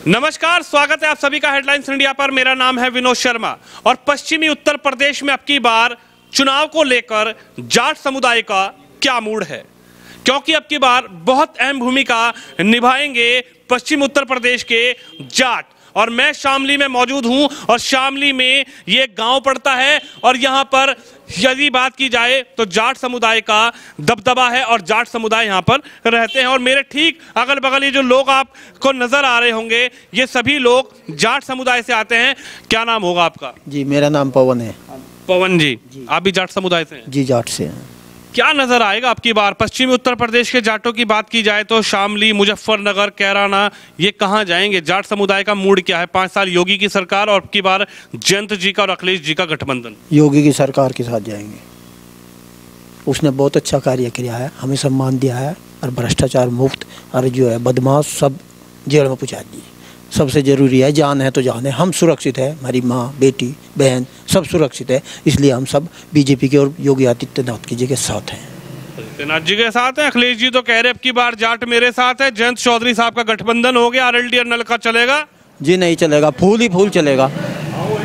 नमस्कार, स्वागत है आप सभी का हेडलाइंस इंडिया पर। मेरा नाम है विनोद शर्मा और पश्चिमी उत्तर प्रदेश में अब की बार चुनाव को लेकर जाट समुदाय का क्या मूड है, क्योंकि अब की बार बहुत अहम भूमिका निभाएंगे पश्चिम उत्तर प्रदेश के जाट। और मैं शामली में मौजूद हूं और शामली में ये गांव पड़ता है और यहां पर यदि बात की जाए तो जाट समुदाय का दबदबा है और जाट समुदाय यहां पर रहते हैं। और मेरे ठीक अगल बगल ये जो लोग आपको नजर आ रहे होंगे ये सभी लोग जाट समुदाय से आते हैं। क्या नाम होगा आपका? जी, मेरा नाम पवन है। पवन जी, आप भी जाट समुदाय से हैं? जी, जाट से हैं। क्या नजर आएगा आपकी बार पश्चिमी उत्तर प्रदेश के जाटों की बात की जाए तो शामली, मुजफ्फरनगर, कैराना, ये कहां जाएंगे? जाट समुदाय का मूड क्या है? 5 साल योगी की सरकार और अब की बार जयंत जी का और अखिलेश जी का गठबंधन। योगी की सरकार के साथ जाएंगे। उसने बहुत अच्छा कार्य किया है, हमें सम्मान दिया है और भ्रष्टाचार मुक्त और जो है बदमाश सब जेल में पहुंचा दिए। सबसे ज़रूरी है जान है तो जान है। हम सुरक्षित है, हमारी माँ, बेटी, बहन सब सुरक्षित है, इसलिए हम सब बीजेपी के और योगी आदित्यनाथ जी के साथ हैं। आदित्यनाथ जी के साथ हैं। अखिलेश जी तो कह रहे अब की बार जाट मेरे साथ है। जयंत चौधरी साहब का गठबंधन हो गया, RLD और नल का चलेगा? जी नहीं चलेगा, फूल ही फूल चलेगा,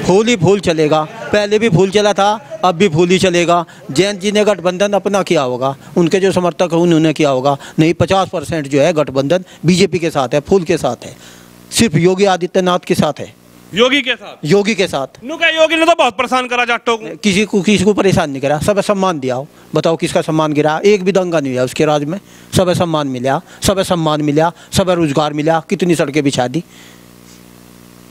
फूल ही फूल चलेगा। पहले भी फूल चला था, अब भी फूल ही चलेगा। जयंत जी ने गठबंधन अपना किया होगा, उनके जो समर्थक हैं उन्होंने किया होगा। नहीं, 50% जो है गठबंधन बीजेपी के साथ है, फूल के साथ है, सिर्फ योगी आदित्यनाथ के साथ है। योगी के साथ? योगी के साथ। योगी ने तो बहुत परेशान करा जाटों को। किसी को परेशान नहीं करा, सब सम्मान दिया हो। बताओ किसका सम्मान गिरा? एक भी दंगा नहीं हुआ उसके राज में। सब सम्मान मिला, सब सम्मान मिला, सब रोजगार मिला, कितनी सड़कें बिछा दी,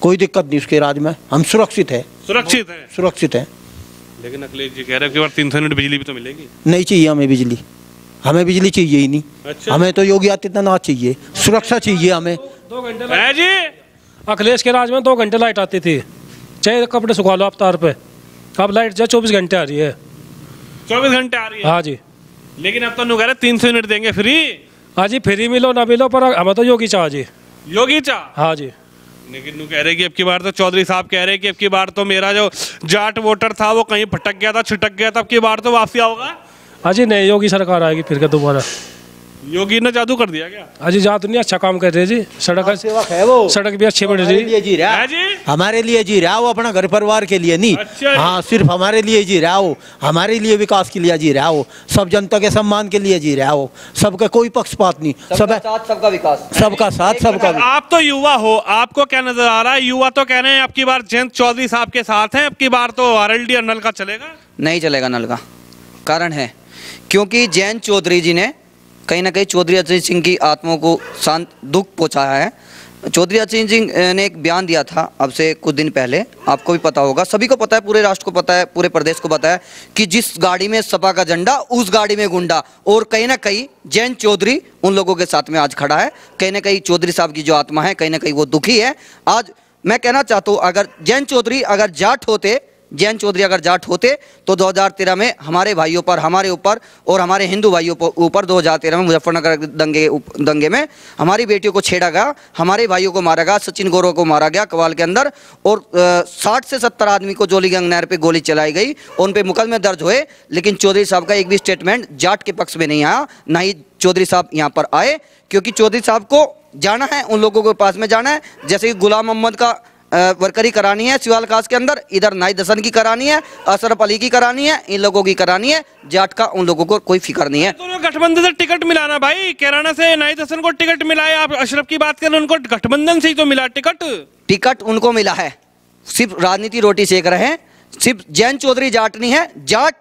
कोई दिक्कत नहीं उसके राज में। हम सुरक्षित है, सुरक्षित है। लेकिन अखिलेश जी कह रहे हैं 300 यूनिट बिजली भी तो मिलेगी। नहीं चाहिए हमें बिजली, हमें बिजली चाहिए ही नहीं। अच्छा। हमें तो योगी आदित्यनाथ चाहिए, सुरक्षा चाहिए हमें। 2 घंटे जी अखिलेश के राज में 2 घंटे लाइट आती थी, चाहे कपड़े सुखा लो आप तार पे। अब लाइट जो 24 घंटे आ रही है। 24 घंटे आ रही है? हाँ जी। लेकिन अब तो कह रहे 300 यूनिट देंगे फ्री। हाँ जी, फ्री मिलो ना मिलो पर हमें तो योगी चाह जी। योगी चाह? हाँ जी। लेकिन कह रहे कि अब की बार तो चौधरी साहब कह रहे कि अब की बार तो मेरा जो जाट वोटर था वो कहीं भटक गया था, छिटक गया था, अब की बार तो वापसी होगा। हाँ जी, नहीं योगी सरकार आएगी फिर क्या दोबारा। योगी ने जादू कर दिया क्या? हाँ जी, जादू नहीं, अच्छा काम कर रहे जी। सड़क है वो, सड़क भी अच्छी बन रही है जी। हमारे लिए जी रहा हो, अपना घर परिवार के लिए नहीं। अच्छा। हाँ, सिर्फ हमारे लिए जी रहा हो, हमारे लिए विकास के लिए जी रहा हो, सब जनता के सम्मान के लिए जी रहा हो। सबका कोई पक्षपात नहीं, सबका साथ, सबका विकास, सबका साथ, सबका। आप तो युवा हो, आपको क्या नजर आ रहा है? युवा तो कह रहे हैं अब की बार जयंत चौधरी साहब के साथ हैं, अब की बार तो RLD और नल का चलेगा। नहीं चलेगा नल का। कारण है क्योंकि जयंत चौधरी जी ने कहीं ना कहीं चौधरी अजीत सिंह की आत्मा को शांत दुख पहुंचाया है। चौधरी अजीत सिंह ने एक बयान दिया था अब से कुछ दिन पहले, आपको भी पता होगा, सभी को पता है, पूरे राष्ट्र को पता है, पूरे प्रदेश को पता है कि जिस गाड़ी में सपा का झंडा उस गाड़ी में गुंडा। और कहीं ना कहीं जयंत चौधरी उन लोगों के साथ में आज खड़ा है। कहीं ना कहीं चौधरी साहब की जो आत्मा है कहीं ना कहीं वो दुखी है। आज मैं कहना चाहता हूँ अगर जयंत चौधरी अगर जाट होते तो 2013 में हमारे भाइयों पर, हमारे ऊपर और हमारे हिंदू भाइयों पर ऊपर 2013 में मुजफ्फरनगर दंगे में हमारी बेटियों को छेड़ा गया, हमारे भाइयों को मारा गया, सचिन गौरव को मारा गया कवाल के अंदर, और 60 से 70 आदमी को जोलीगंज नहर पे गोली चलाई गई, उन पे मुकदमे दर्ज हुए। लेकिन चौधरी साहब का एक भी स्टेटमेंट जाट के पक्ष में नहीं आया, ना ही चौधरी साहब यहाँ पर आए, क्योंकि चौधरी साहब को जाना है, उन लोगों के पास में जाना है। जैसे कि गुलाम मोहम्मद का वर्करी करानी है सिवाल कास के अंदर, इधर नाइद हसन की करानी है, अशरफ अली की करानी है, इन लोगों की करानी है। जाट का उन लोगों को कोई फिक्र नहीं है। तो गठबंधन से टिकट मिलाना भाई, कैराना से नाइद हसन को टिकट मिला है, आप अशरफ की बात करें, उनको गठबंधन से ही तो मिला टिकट उनको मिला है, सिर्फ राजनीति रोटी सेक रहे हैं। सिर्फ जयंत चौधरी जाट नहीं है, जाट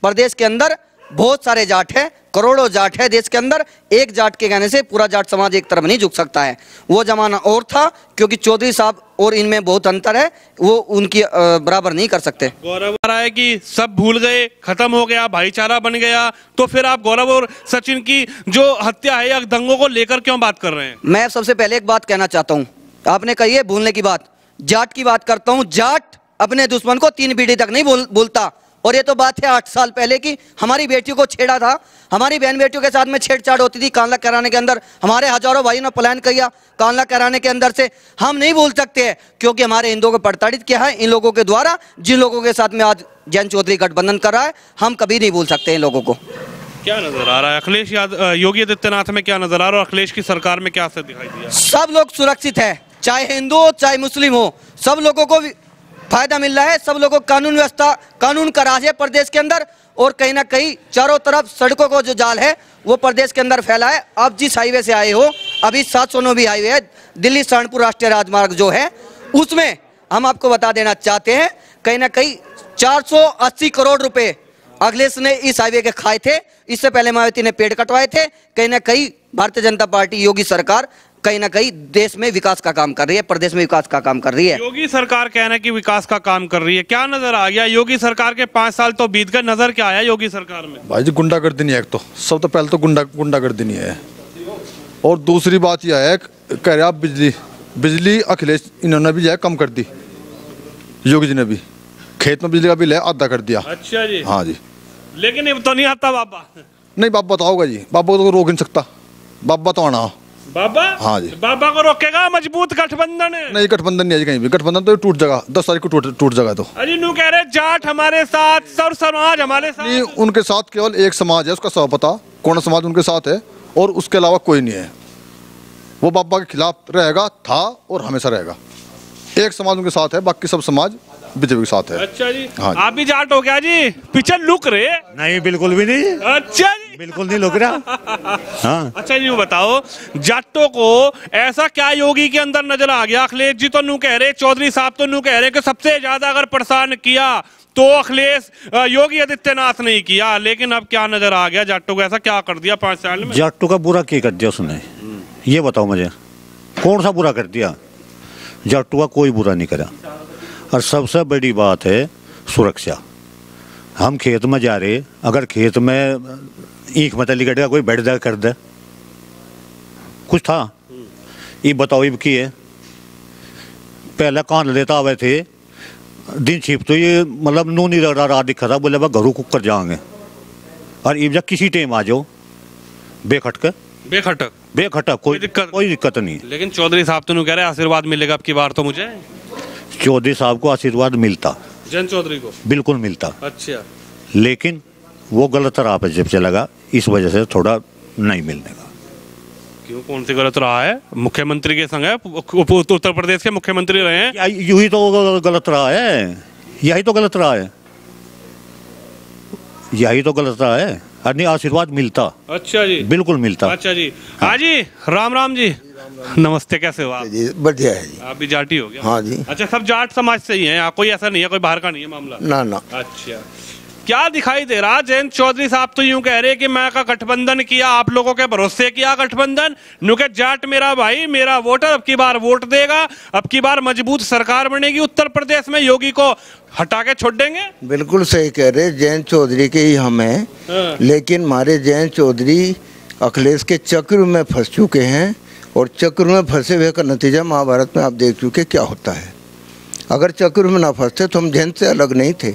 प्रदेश के अंदर बहुत सारे जाट है, करोड़ों जाट है देश के अंदर। एक जाट के कहने से पूरा जाट समाज एक तरफ नहीं झुक सकता है। वो जमाना और था, क्योंकि चौधरी साहब और इनमें बहुत अंतर है, वो उनकी बराबर नहीं कर सकते। गौरव आ रहा है कि सब भूल गए, खत्म हो गया, भाईचारा बन गया, तो फिर आप गौरव और सचिन की जो हत्या है या दंगों को लेकर क्यों बात कर रहे हैं? मैं सबसे पहले एक बात कहना चाहता हूँ, आपने कही है भूलने की बात, जाट की बात करता हूँ। जाट अपने दुश्मन को 3 पीढ़ी तक नहीं भूलता। और ये तो बात है 8 साल पहले की, हमारी बेटियों को छेड़ा था, हमारी बहन बेटियों के साथ में छेड़छाड़ होती थी कांला कराने के अंदर, हमारे हजारों भाइयों ने पलायन किया कांला कराने के अंदर से। हम नहीं भूल सकते हैं, क्योंकि हमारे हिंदुओं को प्रताड़ित किया है इन लोगों के द्वारा, जिन लोगों के साथ में आज जयंत चौधरी गठबंधन कर रहा है। हम कभी नहीं भूल सकते इन लोगों को। क्या नजर आ रहा है योगी आदित्यनाथ में क्या नजर आ रहा है और अखिलेश की सरकार में क्या असर दिखाई दिया? सब लोग सुरक्षित है, चाहे हिंदू हो चाहे मुस्लिम हो, सब लोगों को फायदा मिल रहा है। सब लोगों को कानून व्यवस्था, कानून का राज है प्रदेश के अंदर। और कहीं ना कहीं चारों तरफ सड़कों को जो जाल है वो प्रदेश के अंदर फैला है। आप जिस हाईवे से आए हो, अभी 709 हाईवे है, दिल्ली सहारनपुर राष्ट्रीय राजमार्ग जो है, उसमें हम आपको बता देना चाहते हैं कहीं ना कहीं 480 करोड़ रुपए अखिलेश ने इस हाईवे के खाए थे। इससे पहले मायावती ने पेड़ कटवाए थे। कहीं ना कहीं भारतीय जनता पार्टी, योगी सरकार कहीं ना कहीं देश में विकास का काम कर रही है, प्रदेश में विकास का काम कर रही है। योगी सरकार कह रहे हैं कि विकास का काम कर रही है, क्या नजर आ गया योगी सरकार के? 5 साल तो बीत गए, नजर क्या आया योगी सरकार में? भाई जी गुंडागर्दी नहीं है। एक तो सब तो पहले तो गुंडागर्दी नहीं है, और दूसरी बात यह है, कह रहे आप बिजली अखिलेश इन्होंने भी जो है कम कर दी, योगी जी ने भी। खेत में बिजली का बिल है आधा कर दिया। अच्छा जी। हाँ जी, लेकिन अब तो नहीं आता बाबा। नहीं बाबा बताओगा जी, बाबा को तो रोक नहीं सकता, बाबा तो आना। बाबा? हाँ जी। बाबा को रोकेगा मजबूत गठबंधन है? नहीं, गठबंधन नहीं है कहीं भी, गठबंधन तो टूट जाएगा, 10 तारीख को टूट जाएगा। तो अजी नू कह रहे जाट हमारे साथ, सर्व समाज हमारे साथ। नहीं, उनके साथ केवल एक समाज है, उसका सब पता कौन समाज उनके साथ है, और उसके अलावा कोई नहीं है। वो बाबा के खिलाफ रहेगा, था और हमेशा रहेगा। एक समाज उनके साथ है, बाकी सब समाज बीजेपी के साथ है। अच्छा जी। हाँ जी। आप भी जाट हो गया जी? पीछे लुक रहे? नहीं, बिल्कुल भी नहीं। अच्छा जी, बिल्कुल नहीं लुक रहा। हाँ। अच्छा जी, बताओ जाटों को ऐसा क्या योगी के अंदर नजर आ गया? अखिलेश जी तो नू कह रहे, चौधरी साहब तो नू कह रहे कि सबसे ज्यादा अगर परेशान किया तो अखिलेश योगी आदित्यनाथ नहीं किया, लेकिन अब क्या नजर आ गया जाटों को? ऐसा क्या कर दिया 5 साल में? जाटों का बुरा क्या कर दिया उसने, ये बताओ मुझे, कौन सा बुरा कर दिया? जाटों का कोई बुरा नहीं करा। और सबसे बड़ी बात है सुरक्षा। हम खेत में जा रहे, अगर खेत में ईख मत लिकटेगा, कोई बैठ जा कर दे, कुछ था? ये बताओ, ये की है? पहले कान लेता आवे थे, दिन छिप तो ये मतलब नू नहीं लग रहा, रात दिखा था, बोले घरों कुकर जाएंगे। और ये जब किसी टाइम आ जाओ बेखटक कोई दिक्कत नहीं। लेकिन चौधरी साहब तो कह रहे आशीर्वाद मिलेगा अब की बार तो मुझे। चौधरी साहब को आशीर्वाद मिलता, जन चौधरी को बिल्कुल मिलता। अच्छा। लेकिन वो गलत राह पे जब चला गया, इस वजह से थोड़ा नहीं मिलने का। क्यों, कौन सी गलत रहा है? मुख्यमंत्री के संग है, उत्तर प्रदेश के मुख्यमंत्री रहे हैं। यही तो गलत रहा है, यही तो गलत रहा है, यही तो गलत रहा है। नहीं, आशीर्वाद मिलता। अच्छा जी, बिल्कुल मिलता। अच्छा जी। हाँ जी, राम राम जी, नमस्ते, कैसे हो आप? जी बढ़िया है जी। आप भी जाटी हो गया? हाँ जी। अच्छा, सब जाट समाज से ही हैं यहाँ, कोई ऐसा नहीं है, कोई बाहर का नहीं है मामला? ना ना। अच्छा, क्या दिखाई दे रहा? जयंत चौधरी साहब तो यूं कह रहे कि मैं का गठबंधन किया, आप लोगों के भरोसे किया गठबंधन, नुके जाट मेरा भाई, मेरा वोटर, अब की बार वोट देगा, अब की बार मजबूत सरकार बनेगी उत्तर प्रदेश में, योगी को हटा के छोड़ देंगे। बिल्कुल सही कह रहे, जयंत चौधरी के ही हम हैं। लेकिन हमारे जयंत चौधरी अखिलेश के चक्र में फंस चुके हैं, और चक्र में फंसे हुए का नतीजा महाभारत में आप देख चुके क्या होता है। अगर चक्र में ना फंसते तो हम जयंत से अलग नहीं थे,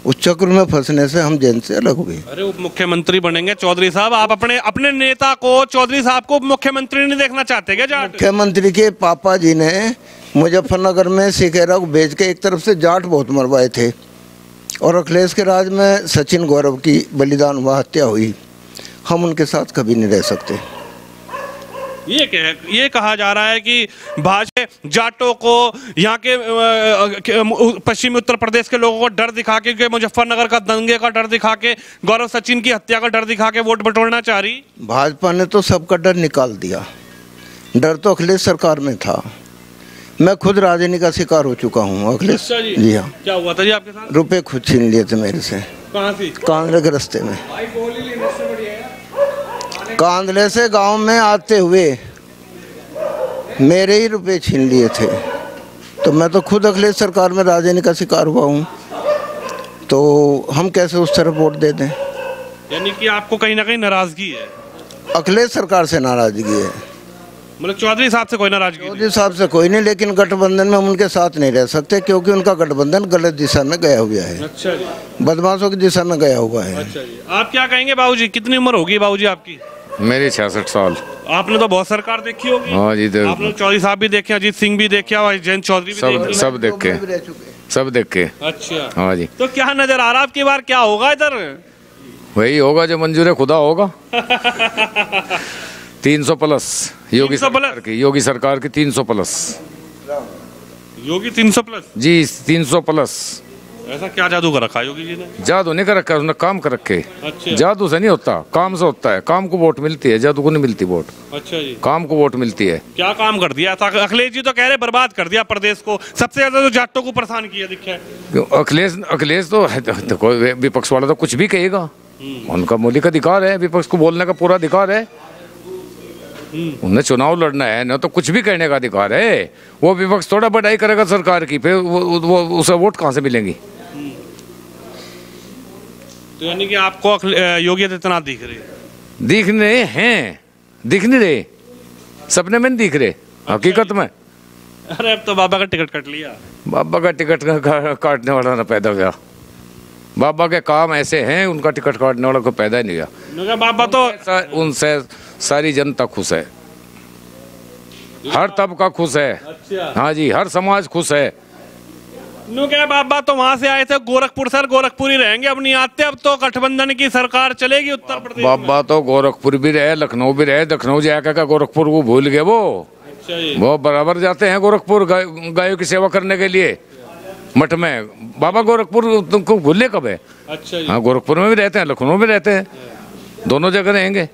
उस चक्र में फंसने से हम जयंत से अलग हुए। अरे उप मुख्यमंत्री बनेंगे चौधरी साहब, आप अपने नेता को, चौधरी साहब को मुख्यमंत्री नहीं देखना चाहते क्या जाट? मुख्यमंत्री के पापा जी ने मुजफ्फरनगर में सिकेरा को बेच के एक तरफ से जाट बहुत मरवाए थे, और अखिलेश के राज में सचिन गौरव की बलिदान हुआ, हत्या हुई। हम उनके साथ कभी नहीं रह सकते। ये कहा जा रहा है कि भाजपा जाटों को, यहाँ के पश्चिमी उत्तर प्रदेश के लोगों को डर दिखा के, मुजफ्फरनगर का दंगे का डर दिखा के, गौरव सचिन की हत्या का डर दिखा के वोट बटोरना चाह रही। भाजपा ने तो सबका डर निकाल दिया। डर तो अखिलेश सरकार में था। मैं खुद राजनीति का शिकार हो चुका हूँ अखिलेश। जी हाँ। क्या हुआ था जी आपके साथ? रुपए खुद छीन लिए थे मेरे से। कहाँ से? कांदले के रास्ते में। कांदले से गांव में आते हुए मेरे ही रुपए छीन लिए थे। तो मैं तो खुद अखिलेश सरकार में राजनीति का शिकार हुआ हूँ, तो हम कैसे उस तरफ वोट दे दें? यानी कि आपको कहीं ना कहीं नाराजगी है? अखिलेश सरकार से नाराजगी है, मतलब चौधरी साहब से कोई नाराजगी? चौधरी साहब से कोई नहीं, लेकिन गठबंधन में हम उनके साथ नहीं रह सकते, क्योंकि उनका गठबंधन गलत दिशा में गया हुआ है। अच्छा जी। बदमाशों की दिशा में गया हुआ है। अच्छा जी। आप क्या कहेंगे बाबूजी, कितनी उम्र होगी बाबूजी आपकी? मेरी 66 साल। आपने तो बहुत सरकार देखी होगी। हाँ जी, आपने चौधरी साहब भी देखे, अजीत सिंह भी देखे, और जयंत चौधरी भी देखे। सब देख के। अच्छा। हाँ जी। तो क्या नजर आ रहा आपकी बार, क्या होगा इधर? वही होगा जो मंजूर खुदा होगा। 300 प्लस योगी 300 प्लस? सरकार की, योगी सरकार की 300 प्लस योगी 300 प्लस? जी, 300 प्लस। ऐसा क्या जादू कर रखा योगी जी ने? जादू नहीं कर रखा, उसने काम कर रखे। अच्छा। जादू से नहीं होता, काम से होता है। काम को वोट मिलती है, जादू को नहीं मिलती वोट। अच्छा जी। काम को वोट मिलती है। क्या काम कर दिया था? अखिलेश जी तो कह रहे बर्बाद कर दिया प्रदेश को, सबसे ज्यादा तो जाटों को परेशान किया दिखा है। क्यों? अखिलेश तो देखो, विपक्ष वाला तो कुछ भी कहेगा, उनका मौलिक अधिकार है, विपक्ष को बोलने का पूरा अधिकार है। उन्हें चुनाव लड़ना है ना, तो कुछ भी कहने का अधिकार है। वो विपक्ष थोड़ा बढ़ाई करेगा सरकार की, फिर वो उसे वोट कहाँ से मिलेंगी? तो यानी कि आपको योगी आदित्यनाथ दिख रहे? दिख रहे हैं, दिख नहीं रहे, सपने में नहीं दिख रहे, हकीकत में। अरे अब तो बाबा का टिकट कट लिया। बाबा का टिकट काटने वाला ना पैदा हुआ। बाबा के काम ऐसे हैं, उनका टिकट काटने वाला कोई पैदा ही नहीं हुआ। बाबा तो उनसे सारी जनता खुश है, हर तबका खुश है। अच्छा। हाँ जी, हर समाज खुश है। क्या बाबा तो वहां से आए थे गोरखपुर, सर गोरखपुर ही रहेंगे, अब नहीं आते। अब तो गठबंधन की सरकार चलेगी उत्तर प्रदेश में। बाबा तो गोरखपुर भी रहे, लखनऊ भी रहे, लखनऊ जाकर का गोरखपुर को भूल गए वो। अच्छा जी। वो बराबर जाते हैं गोरखपुर गायों की सेवा करने के लिए मठ में। बाबा गोरखपुर तुमको भूले कब है? अच्छा जी। हाँ, गोरखपुर में भी रहते हैं, लखनऊ में रहते हैं, दोनों जगह रहेंगे।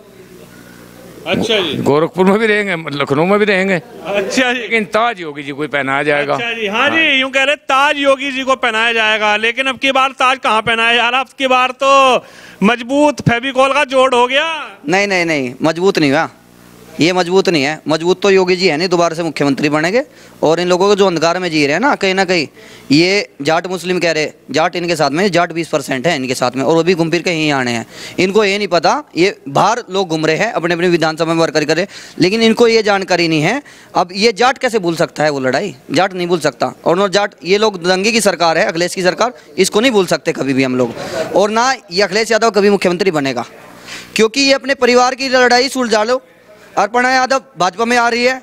अच्छा जी। गोरखपुर में भी रहेंगे, लखनऊ में भी रहेंगे। अच्छा जी। लेकिन ताज योगी जी को ही पहनाया जाएगा। अच्छा जी। हाँ जी, यूं कह रहे ताज योगी जी को पहनाया जाएगा, लेकिन अब की बार ताज कहाँ पहनाया जा रहा? अब की बार तो मजबूत फेविकॉल का जोड़ हो गया। नहीं नहीं नहीं, मजबूत नहीं हुआ, ये मजबूत नहीं है। मजबूत तो योगी जी है नहीं, दोबारा से मुख्यमंत्री बनेंगे। और इन लोगों को जो अंधकार में जी रहे हैं ना कहीं ये जाट मुस्लिम कह रहे, जाट इनके साथ में, जाट 20% है इनके साथ में, और वो भी घूम फिर के यहीं आने हैं। इनको ये नहीं पता, ये बाहर लोग घूम रहे हैं अपने अपने विधानसभा में वर्कर करे, लेकिन इनको ये जानकारी नहीं है। अब ये जाट कैसे भूल सकता है वो लड़ाई? जाट नहीं भूल सकता। और जाट, ये लोग दंगे की सरकार है, अखिलेश की सरकार, इसको नहीं भूल सकते कभी भी हम लोग। और ना ये अखिलेश यादव कभी मुख्यमंत्री बनेगा, क्योंकि ये अपने परिवार की लड़ाई सुलझा लो। अर्पणा यादव भाजपा में आ रही है,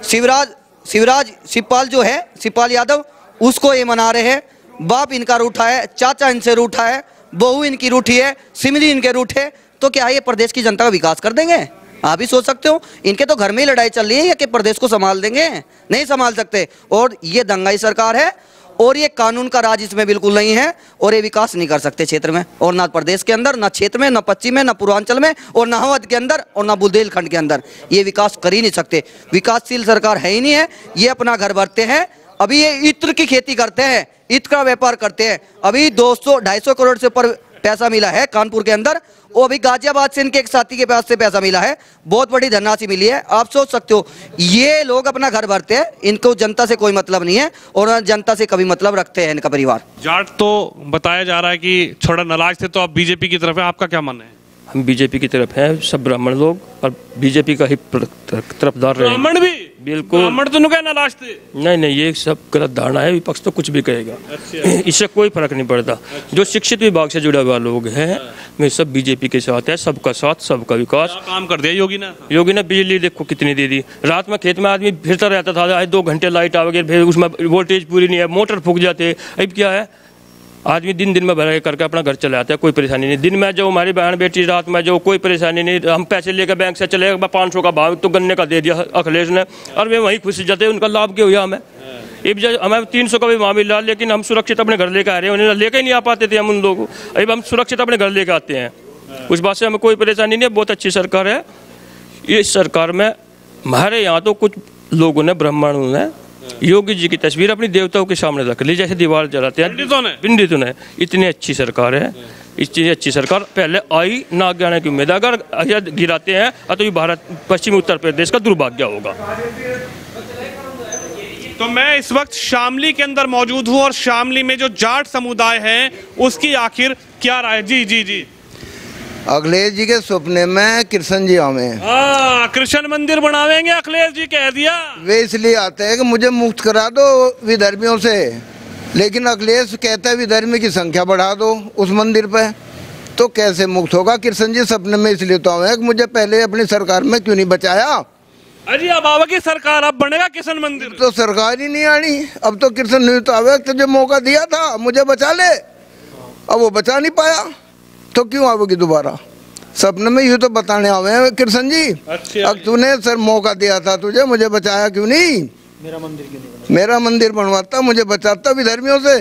शिवपाल जो है, शिवपाल यादव, उसको ये मना रहे हैं। बाप इनका रूठा है, चाचा इनसे रूठा है, बहू इनकी रूठी है, सिमरी इनके रूठे। तो क्या ये प्रदेश की जनता का विकास कर देंगे? आप भी सोच सकते हो। इनके तो घर में ही लड़ाई चल रही है, या कि प्रदेश को संभाल देंगे? नहीं संभाल सकते। और ये दंगाई सरकार है, और ये कानून का राज इसमें बिल्कुल नहीं है, और ये विकास नहीं कर सकते क्षेत्र में, और ना प्रदेश के अंदर, ना क्षेत्र में, ना पश्चिम में, ना पूर्वांचल में, और ना अवध के अंदर, और ना बुंदेलखंड के अंदर। ये विकास कर ही नहीं सकते। विकासशील सरकार है ही नहीं है। ये अपना घर भरते हैं। अभी ये इत्र की खेती करते हैं, इत्र का व्यापार करते हैं। अभी 200-250 करोड़ से ऊपर पैसा मिला है कानपुर के अंदर, और अभी गाजियाबाद से इनके एक साथी के पास से पैसा मिला है, बहुत बड़ी धनराशि मिली है। आप सोच सकते हो, ये लोग अपना घर भरते हैं, इनको जनता से कोई मतलब नहीं है, और जनता से कभी मतलब रखते हैं इनका परिवार। जाट तो बताया जा रहा है कि थोड़ा नाराज थे, तो आप बीजेपी की तरफ है, आपका क्या मानना है? हम बीजेपी की तरफ हैं, सब ब्राह्मण लोग, और बीजेपी का ही तरफदार रहे। ब्राह्मण भी? बिल्कुल। ब्राह्मण तो क्या नाराज थे? नहीं, ये सब गलत धारणा है। विपक्ष तो कुछ भी कहेगा। अच्छा। इससे कोई फर्क नहीं पड़ता। जो शिक्षित विभाग से जुड़ा हुआ लोग हैं, वे सब बीजेपी के साथ है। सबका साथ, सबका विकास। क्या काम कर दिया योगी ने? योगी ने बिजली देखो कितनी दे दी। रात में खेत में आदमी फिरता रहता था, आज 2 घंटे लाइट आ गई, फिर उसमें वोल्टेज पूरी नहीं है, मोटर फूक जाते। अब क्या है, आदमी दिन में भरा करके अपना घर चले आता है, कोई परेशानी नहीं। दिन में जो हमारी बहन बेटी, रात में जो, कोई परेशानी नहीं। हम पैसे लेकर बैंक से चले, 500 का भाव तो गन्ने का दे दिया अखिलेश ने, और वे वहीं खुश जाते हैं। उनका लाभ क्या हुआ हमें? हमें 300 का भी वहाँ मिला, लेकिन हम सुरक्षित अपने घर लेकर आ रहे हैं। उन्हें लेकर ही नहीं आ पाते थे हम उन लोगों को, अब हम सुरक्षित अपने घर लेकर आते हैं। उस बात से हमें कोई परेशानी नहीं है। बहुत अच्छी सरकार है। इस सरकार में हमारे यहाँ तो कुछ लोगों ने, ब्राह्मणों ने, योगी जी की तस्वीर अपनी देवताओं के सामने रख ली, जैसे दीवार जलाते हैं पंडितों ने। इतनी अच्छी सरकार है, इतनी अच्छी सरकार पहले आई ना गिराने की उम्मीद। अगर गिराते हैं तो ये भारत, पश्चिमी उत्तर प्रदेश का दुर्भाग्य होगा। तो मैं इस वक्त शामली के अंदर मौजूद हूँ, और शामली में जो जाट समुदाय है उसकी आखिर क्या राय? जी जी जी। अखिलेश जी के सपने में कृष्ण जी आवे हैं। कृष्ण मंदिर बनावेंगे अखिलेश जी, कह दिया। वे इसलिए आते हैं कि मुझे मुक्त करा दो विधर्मियों से, लेकिन अखिलेश कहता है विधर्मी की संख्या बढ़ा दो उस मंदिर पे, तो कैसे मुक्त होगा? कृष्ण जी सपने में इसलिए तो आवे हैं कि मुझे पहले अपनी सरकार में क्यों नहीं बचाया। अरे अब बाबा की सरकार, अब बनेगा कृष्ण मंदिर? तो सरकार ही नहीं आनी, अब तो कृष्ण नहीं तो आवे, तुझे मौका दिया था मुझे बचा ले, अब वो बचा नहीं पाया, तो क्यों आओगी दोबारा? सपने में यूँ तो बताने आवे हैं कृष्ण जी। अच्छा अब तूने सर मौका दिया था तुझे, मुझे बचाया क्यों नहीं? मेरा मंदिर बनवाता, मुझे बचाता विधर्मियों से।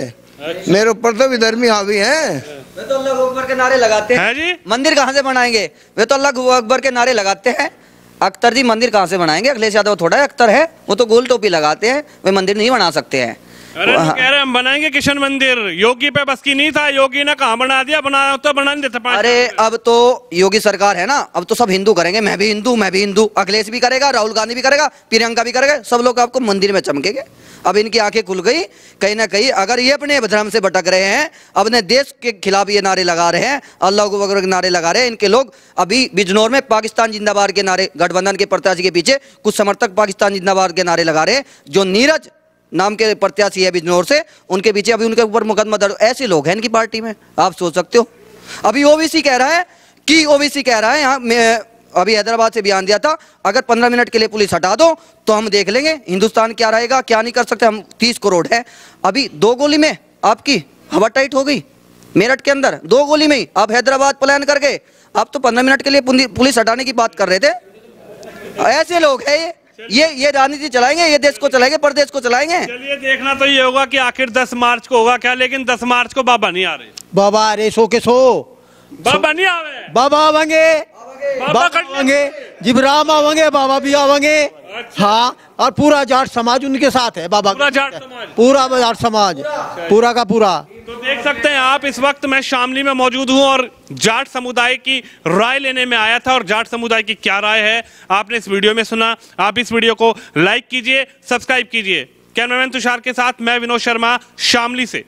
मेरे ऊपर तो विधर्मी हावी हैं। वे तो अल्लाह अकबर के नारे लगाते है जी। मंदिर कहाँ से बनाएंगे? वे तो अल्लाह अकबर के नारे लगाते हैं। अख्तर जी मंदिर कहाँ से बनाएंगे? अखिलेश यादव थोड़ा है अख्तर है, वो तो गोल टोपी लगाते हैं, वे मंदिर नहीं बना सकते हैं। अरे तो कह रहे हम बनाएंगे किशन मंदिर, योगी पे बस की नहीं था, योगी ने कहा बना दिया, बना तो बना नहीं देता। अरे अब तो योगी सरकार है ना, अब तो सब हिंदू करेंगे, मैं भी हिंदू, अखिलेश भी करेगा, राहुल गांधी भी करेगा, प्रियंका भी करेगा, सब लोग आपको मंदिर में चमकेंगे। अब इनकी आंखें खुल गई कहीं ना कहीं। अगर ये अपने धर्म से भटक रहे हैं, अपने देश के खिलाफ ये नारे लगा रहे हैं, अल्लाह अकबर के नारे लगा रहे हैं, इनके लोग अभी बिजनौर में पाकिस्तान जिंदाबाद के नारे, गठबंधन के प्रत्याशी के पीछे कुछ समर्थक पाकिस्तान जिंदाबाद के नारे लगा रहे हैं। जो नीरज नाम के प्रत्याशी है बिजनौर से, उनके पीछे अभी उनके ऊपर मुकदमा दर्ज। ऐसे लोग हैं इनकी पार्टी में, आप सोच सकते हो। अभी ओबीसी कह रहा है यहाँ, अभी हैदराबाद से बयान दिया था, अगर 15 मिनट के लिए पुलिस हटा दो तो हम देख लेंगे हिंदुस्तान क्या रहेगा क्या नहीं कर सकते हम। 30 करोड़ है। अभी 2 गोली में आपकी हवा टाइट हो गई। मेरठ के अंदर 2 गोली में ही आप हैदराबाद प्लान करके, आप तो 15 मिनट के लिए पुलिस हटाने की बात कर रहे थे। ऐसे लोग हैं ये राजनीति चलाएंगे, ये देश को चलाएंगे, प्रदेश को चलाएंगे। चलिए देखना तो ये होगा कि आखिर 10 मार्च को होगा क्या, लेकिन 10 मार्च को बाबा नहीं आ रहे। बाबा आ रहे 100 के 100 बाबा नहीं आवे, बाबा आवेंगे, बाबा आवेंगे, जिब्राम आवेंगे, बाबा भी आवेंगे। हाँ, और पूरा जाट समाज उनके साथ है। बाबा पूरा जाट समाज, पूरा जाट समाज, पूरा का पूरा। तो देख सकते हैं आप, इस वक्त मैं शामली में मौजूद हूं और जाट समुदाय की राय लेने में आया था। और जाट समुदाय की क्या राय है आपने इस वीडियो में सुना। आप इस वीडियो को लाइक कीजिए, सब्सक्राइब कीजिए। कैमरामैन तुषार के साथ मैं विनोद शर्मा, शामली से।